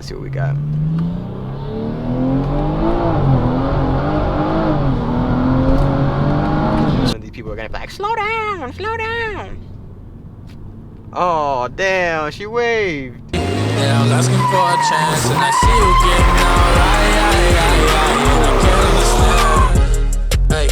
let's see what we got. Some of these people are gonna be like, slow down, slow down. Oh, damn, she waved. Yeah, I was asking for a chance, and I see you getting all right. I can't understand. Hey.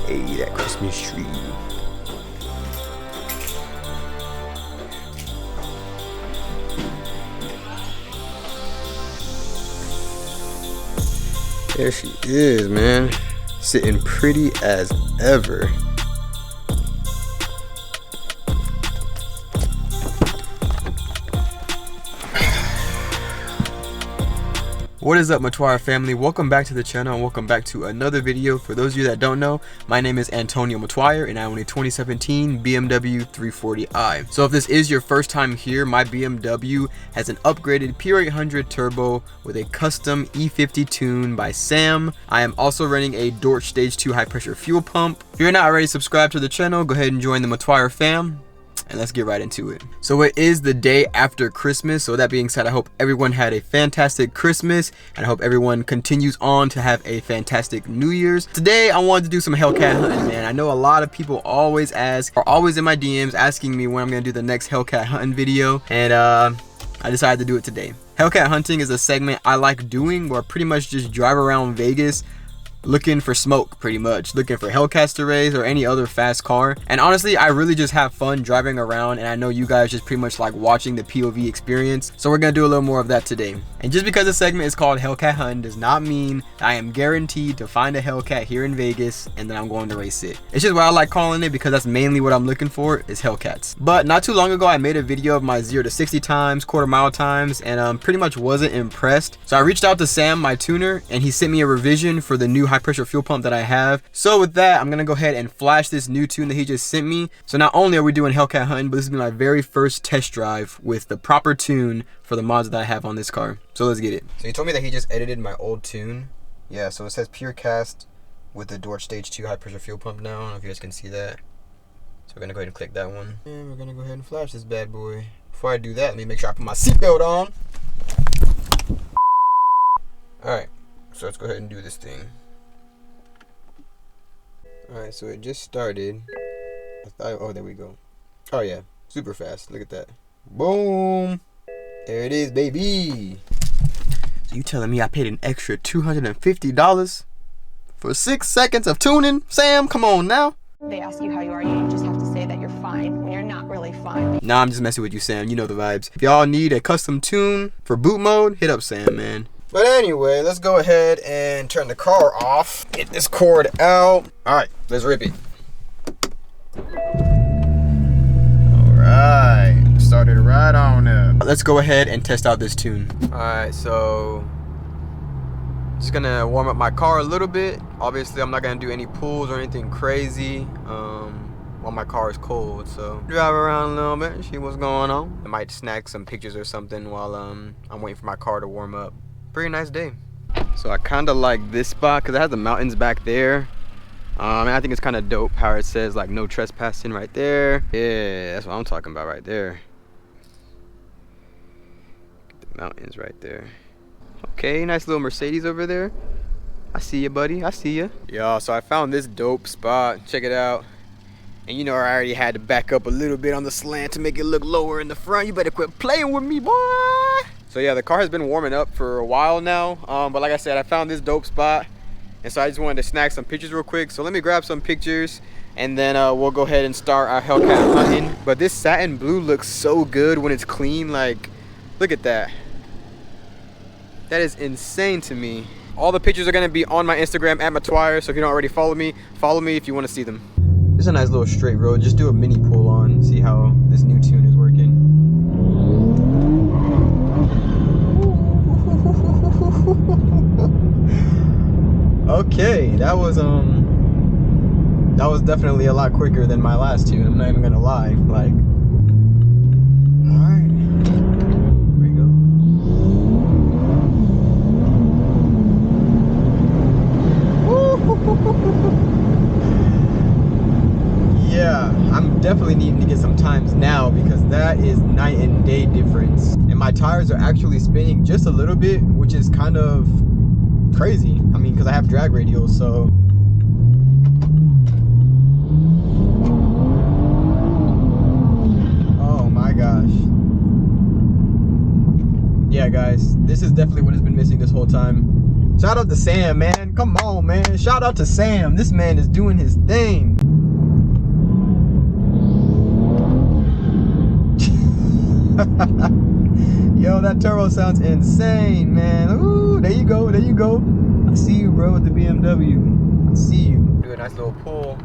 Hey, that Christmas tree. There she is, man. Sitting pretty as ever. What is up, Matwire family? Welcome back to the channel and welcome back to another video. For those of you that don't know, my name is Antonio Matwire and I own a 2017 BMW 340i. So if this is your first time here, my BMW has an upgraded P800 turbo with a custom E50 tune by Sam. I am also running a Dorch Stage 2 high pressure fuel pump. If you're not already subscribed to the channel, go ahead and join the Matwire fam. And let's get right into it. So it is the day after Christmas. So that being said, I hope everyone had a fantastic Christmas and I hope everyone continues on to have a fantastic New Year's. Today I wanted to do some Hellcat hunting, man. I know a lot of people always ask, or always in my DMs asking me when I'm gonna do the next Hellcat hunting video, and I decided to do it today. Hellcat hunting is a segment I like doing where I pretty much just drive around Vegas looking for smoke, pretty much looking for Hellcats to race or any other fast car. And honestly, I really just have fun driving around, and I know you guys just pretty much like watching the POV experience, so we're gonna do a little more of that today. And just because the segment is called Hellcat Hunting does not mean that I am guaranteed to find a Hellcat here in Vegas and then I'm going to race it. It's just what I like calling it because that's mainly what I'm looking for is Hellcats. But not too long ago I made a video of my 0 to 60 times, quarter mile times, and pretty much wasn't impressed. So I reached out to Sam, my tuner, and he sent me a revision for the new high pressure fuel pump that I have. So with that, I'm gonna go ahead and flash this new tune that he just sent me. So not only are we doing Hellcat hunting, but this is gonna be my very first test drive with the proper tune for the mods that I have on this car. So let's get it. So he told me that he just edited my old tune. Yeah, so it says pure cast with the Dorch Stage 2 high pressure fuel pump now. I don't know if you guys can see that. So we're gonna go ahead and click that one. And we're gonna go ahead and flash this bad boy. Before I do that, let me make sure I put my seatbelt on. Alright, so let's go ahead and do this thing. Alright, so it just started. Oh, there we go. Oh yeah, super fast. Look at that. Boom! There it is, baby! So you telling me I paid an extra $250 for 6 seconds of tuning? Sam, come on now! They ask you how you are, you just have to say that you're fine when you're not really fine. Nah, I'm just messing with you, Sam. You know the vibes. If y'all need a custom tune for boot mode, hit up Sam, man. But anyway, let's go ahead and turn the car off. Get this cord out. Alright, let's rip it. Alright, started right on up. Let's go ahead and test out this tune. Alright, so just gonna warm up my car a little bit. Obviously, I'm not gonna do any pulls or anything crazy while my car is cold. So drive around a little bit and see what's going on. I might snag some pictures or something while I'm waiting for my car to warm up. Pretty nice day. So I kind of like this spot because it has the mountains back there. And I think it's kind of dope how it says like no trespassing right there. Yeah, that's what I'm talking about right there. Get the mountains right there. Okay, nice little Mercedes over there. I see you, buddy. I see you. Yeah, so I found this dope spot. Check it out. And you know I already had to back up a little bit on the slant to make it look lower in the front. You better quit playing with me, boy. So yeah, the car has been warming up for a while now, but like I said, I found this dope spot, and so I just wanted to snag some pictures real quick. So let me grab some pictures, and then we'll go ahead and start our Hellcat hunting. But this satin blue looks so good when it's clean. Like, look at that. That is insane to me. All the pictures are gonna be on my Instagram at Matwire, so if you don't already follow me if you want to see them. This is a nice little straight road. Just do a mini pull on, see how this new tune is working. Okay, that was definitely a lot quicker than my last tune. I'm not even gonna lie. Like, all right, here we go. Yeah, I'm definitely definitely needing to get some times now because that is night and day difference. And my tires are actually spinning just a little bit, which is kind of crazy. I mean, because I have drag radials, so. Oh my gosh. Yeah, guys, this is definitely what has been missing this whole time. Shout out to Sam, man. Come on, man. Shout out to Sam. This man is doing his thing. Yo, that turbo sounds insane, man. Ooh, there you go, there you go. I see you, bro, with the BMW. I see you. Do a nice little pull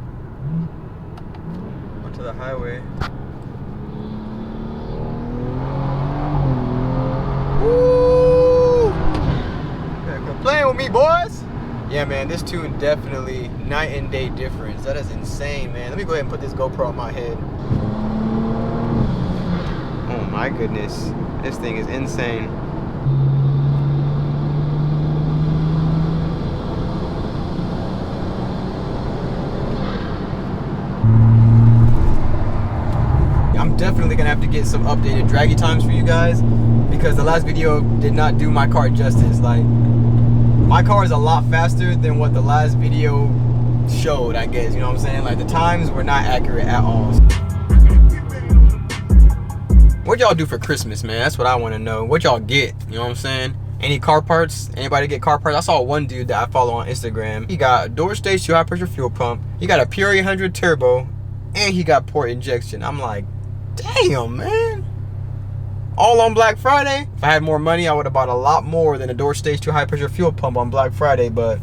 onto the highway. Woo! Quit playing with me, boys. Yeah, man, this tune definitely night and day difference. That is insane, man. Let me go ahead and put this GoPro on my head. Oh my goodness, this thing is insane. I'm definitely gonna have to get some updated draggy times for you guys because the last video did not do my car justice. Like, my car is a lot faster than what the last video showed, I guess, you know what I'm saying? Like, the times were not accurate at all. What y'all do for Christmas, man? That's what I want to know. What y'all get? You know what I'm saying? Any car parts? Anybody get car parts? I saw one dude that I follow on Instagram. He got a door stage 2 high pressure fuel pump. He got a Pure 800 turbo, and he got port injection. I'm like, damn, man. All on Black Friday. If I had more money, I would have bought a lot more than a door stage 2 high pressure fuel pump on Black Friday, but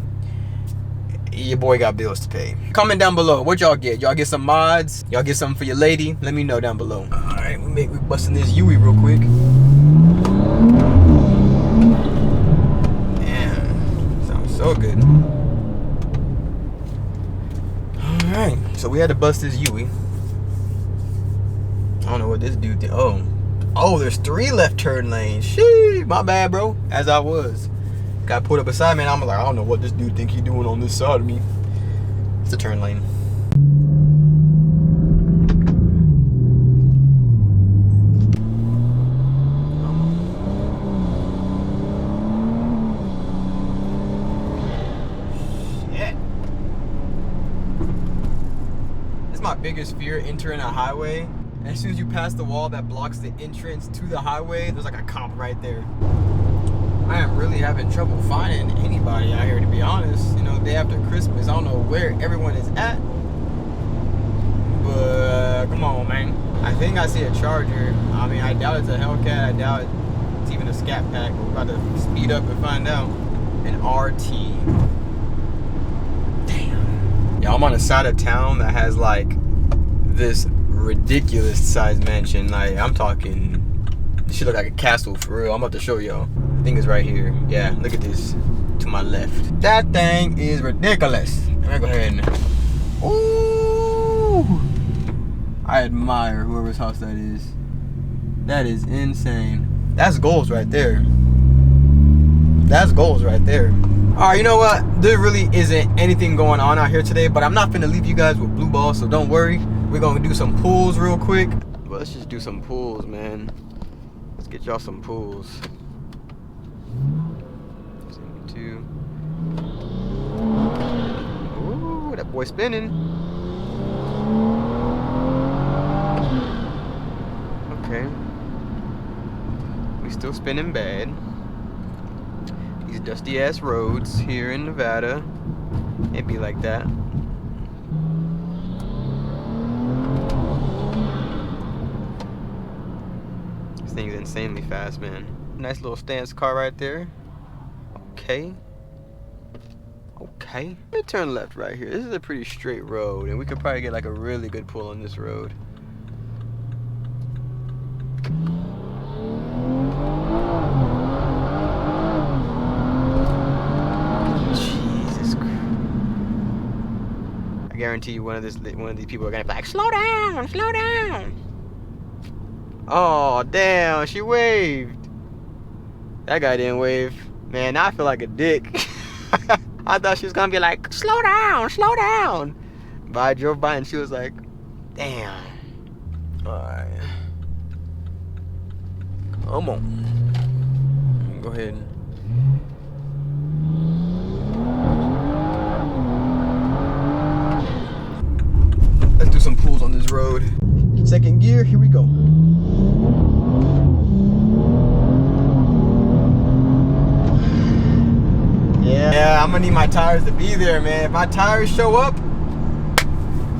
your boy got bills to pay. Comment down below, what y'all get? Y'all get some mods? Y'all get something for your lady? Let me know down below. Alright, we busting this Yui real quick. Damn, sounds so good. Alright, so we had to bust this Yui. I don't know what this dude did. Oh, there's 3 left turn lanes. Shee, my bad, bro. As I was. Got pulled up beside me and I'm like, I don't know what this dude think he doing on this side of me. It's a turn lane. Shit. It's my biggest fear, entering a highway. And as soon as you pass the wall that blocks the entrance to the highway, there's like a cop right there. I am really having trouble finding anybody out here, to be honest. You know, day after Christmas, I don't know where everyone is at. But come on, man. I think I see a Charger. I mean, I doubt it's a Hellcat. I doubt it's even a Scat Pack. But we're about to speed up and find out. An RT. Damn. Yeah, I'm on a side of town that has like this ridiculous size mansion. Like, I'm talking, this shit look like a castle for real. I'm about to show y'all. I think it's right here. Yeah, look at this to my left. That thing is ridiculous. I'm gonna go ahead and, ooh, I admire whoever's house that is. That is insane. That's goals right there. That's goals right there. All right, you know what? There really isn't anything going on out here today, but I'm not gonna leave you guys with blue balls, so don't worry. We're gonna do some pulls real quick. But let's just do some pulls, man. Let's get y'all some pulls. 72. Ooh, that boy spinning. Okay. We still spinning bad. These dusty ass roads here in Nevada. It be like that. This thing's insanely fast, man. Nice little stance car right there. Okay. Okay. Let me turn left right here. This is a pretty straight road, and we could probably get like a really good pull on this road. Jesus Christ. I guarantee you one of these people are gonna be like, slow down, slow down. Oh, damn, she waved. That guy didn't wave. Man, now I feel like a dick. I thought she was gonna be like, slow down, slow down. But I drove by and she was like, damn. Alright. Come on. Go ahead. Let's do some pulls on this road. Second gear, here we go. Yeah, I'm gonna need my tires to be there, man. If my tires show up,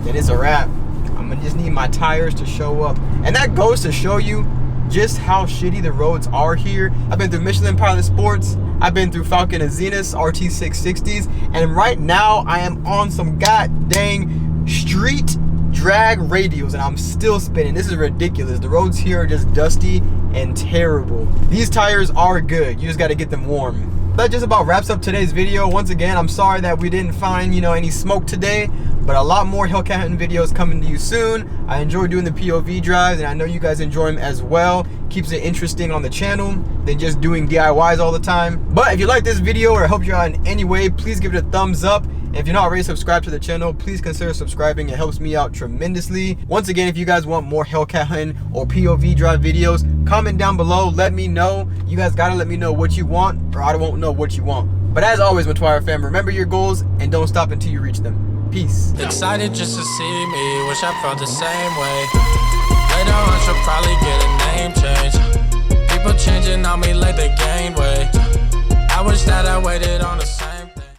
then it's a wrap. I'm gonna just need my tires to show up. And that goes to show you just how shitty the roads are here. I've been through Michelin Pilot Sports. I've been through Falcon and Zenith RT660s. And right now I am on some god dang street drag radials and I'm still spinning. This is ridiculous. The roads here are just dusty and terrible. These tires are good. You just got to get them warm. That just about wraps up today's video. Once again, I'm sorry that we didn't find, any smoke today, but a lot more Hellcat hunting videos coming to you soon. I enjoy doing the POV drives, and I know you guys enjoy them as well. Keeps it interesting on the channel than just doing DIYs all the time. But if you like this video or helped you out in any way, please give it a thumbs up. And if you're not already subscribed to the channel, please consider subscribing. It helps me out tremendously. Once again, if you guys want more Hellcat hunting or POV drive videos, comment down below. Let me know. You guys gotta let me know what you want, or I won't know what you want. But as always, Mtwire fam, remember your goals and don't stop until you reach them. Peace. Excited just to see me, wish I felt the same way. Later on she'll probably get a name change. People changing on me like they gain weight. I wish that I waited on the same